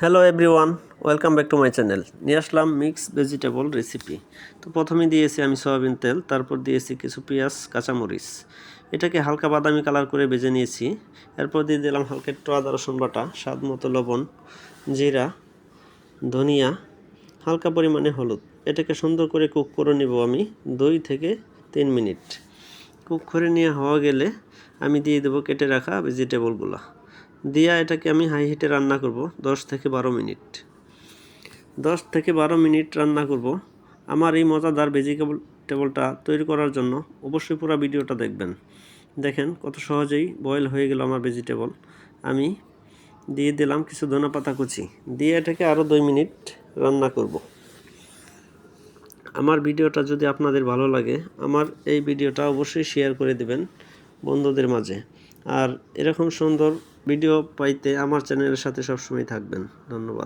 Hello everyone, welcome back to my channel. নিয়ে আসলাম mix vegetable recipe. তো প্রথমে দিয়েছি আমি সয়াবিন তেল, তারপর দিয়েছি কিছু পেঁয়াজ, কাঁচামরিচ। এটাকে হালকা বাদামি কালার করে ভেজে নিয়েছি। এরপর দিয়ে দিলাম হালকা একটু আদা রসুন বাটা, স্বাদ মতো লবণ, জিরা, ধনিয়া, হালকা পরিমাণে হলুদ। এটাকে সুন্দর করে কুক করে নেব আমি 2 থেকে 3 মিনিট। কুক করে নিয়ে হওয়া গেলে আমি দিয়ে দেবো কেটে রাখা ভেজিটেবলগুলো। দিয়া এটাকে আমি হাই হিটে রান্না করব 10 থেকে 12 মিনিট। 10 থেকে 12 মিনিট রান্না করব। আমার এই মজাদার ভেজিটেবলটা তৈরি করার জন্য অবশ্যই পুরো ভিডিওটা দেখবেন। দেখেন কত সহজেই বয়েল হয়ে গেল আমার ভেজিটেবল। আমি দিয়ে দিলাম কিছু ধনেপাতা কুচি, দিয়ে এটাকে আরও 2 মিনিট রান্না করব। আমার ভিডিওটা যদি আপনাদের ভালো লাগে, আমার এই ভিডিওটা অবশ্যই শেয়ার করে দিবেন বন্ধুদের মাঝে। আর এরকম সুন্দর ভিডিও পাইতে আমার চ্যানেলের সাথে সবসময় থাকবেন। ধন্যবাদ।